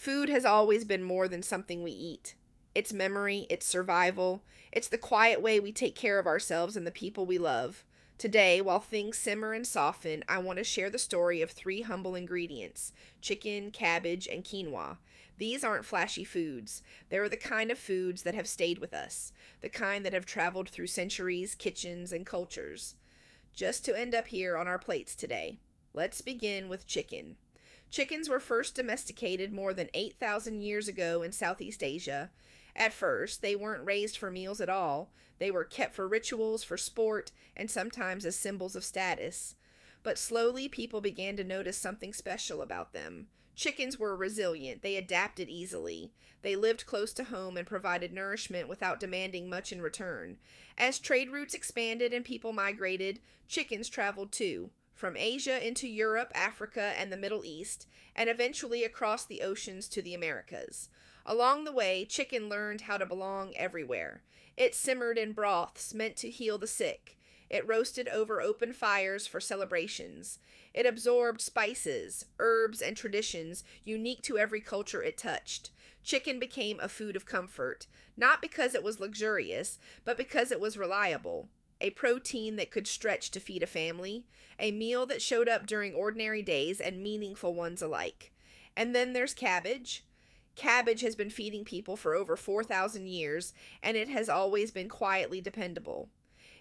Food has always been more than something we eat. It's memory, it's survival, it's the quiet way we take care of ourselves and the people we love. Today, while things simmer and soften, I want to share the story of three humble ingredients: chicken, cabbage, and quinoa. These aren't flashy foods. They're the kind of foods that have stayed with us, the kind that have traveled through centuries, kitchens, and cultures, just to end up here on our plates today. Let's begin with chicken. Chickens were first domesticated more than 8,000 years ago in Southeast Asia. At first, they weren't raised for meals at all. They were kept for rituals, for sport, and sometimes as symbols of status. But slowly, people began to notice something special about them. Chickens were resilient. They adapted easily. They lived close to home and provided nourishment without demanding much in return. As trade routes expanded and people migrated, chickens traveled too, from Asia into Europe, Africa, and the Middle East, and eventually across the oceans to the Americas. Along the way, chicken learned how to belong everywhere. It simmered in broths meant to heal the sick. It roasted over open fires for celebrations. It absorbed spices, herbs, and traditions unique to every culture it touched. Chicken became a food of comfort, not because it was luxurious, but because it was reliable. A protein that could stretch to feed a family, a meal that showed up during ordinary days and meaningful ones alike. And then there's cabbage. Cabbage has been feeding people for over 4,000 years, and it has always been quietly dependable.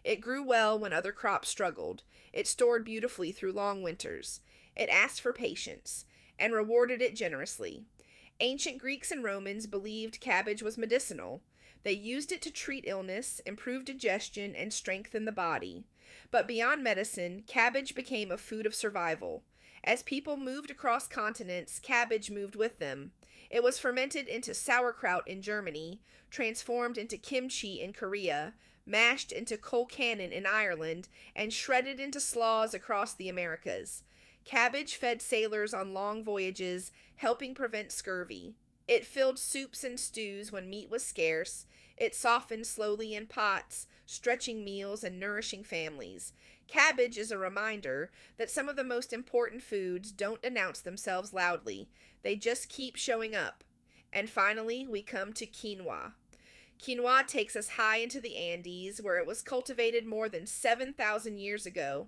It grew well when other crops struggled. It stored beautifully through long winters. It asked for patience, and rewarded it generously. Ancient Greeks and Romans believed cabbage was medicinal. They used it to treat illness, improve digestion, and strengthen the body. But beyond medicine, cabbage became a food of survival. As people moved across continents, cabbage moved with them. It was fermented into sauerkraut in Germany, transformed into kimchi in Korea, mashed into colcannon in Ireland, and shredded into slaws across the Americas. Cabbage fed sailors on long voyages, helping prevent scurvy. It filled soups and stews when meat was scarce. It softened slowly in pots, stretching meals and nourishing families. Cabbage is a reminder that some of the most important foods don't announce themselves loudly. They just keep showing up. And finally, we come to quinoa. Quinoa takes us high into the Andes, where it was cultivated more than 7,000 years ago.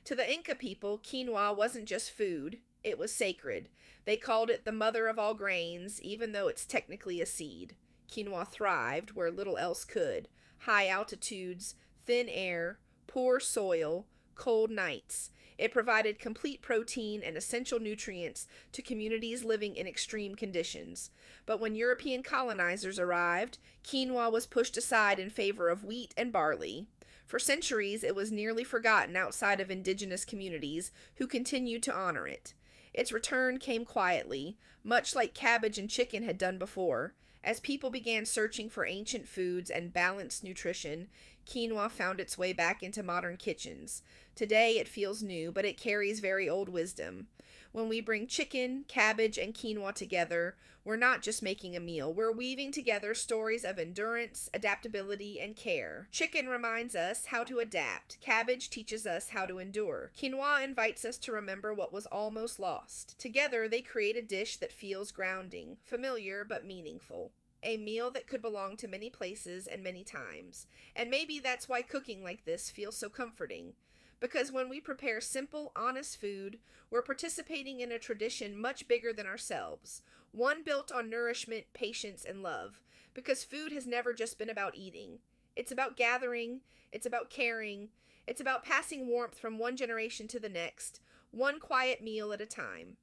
To the Inca people, quinoa wasn't just food, it was sacred. They called it the mother of all grains, even though it's technically a seed. Quinoa thrived where little else could: high altitudes, thin air, poor soil, cold nights. It provided complete protein and essential nutrients to communities living in extreme conditions. But when European colonizers arrived, quinoa was pushed aside in favor of wheat and barley. For centuries, it was nearly forgotten outside of indigenous communities who continued to honor it. Its return came quietly, much like cabbage and chicken had done before. As people began searching for ancient foods and balanced nutrition, quinoa found its way back into modern kitchens. Today it feels new, but it carries very old wisdom. When we bring chicken, cabbage, and quinoa together, we're not just making a meal. We're weaving together stories of endurance, adaptability, and care. Chicken reminds us how to adapt. Cabbage teaches us how to endure. Quinoa invites us to remember what was almost lost. Together, they create a dish that feels grounding, familiar, but meaningful. A meal that could belong to many places and many times. And maybe that's why cooking like this feels so comforting. Because when we prepare simple, honest food, we're participating in a tradition much bigger than ourselves. One built on nourishment, patience, and love. Because food has never just been about eating. It's about gathering, it's about caring, it's about passing warmth from one generation to the next, one quiet meal at a time.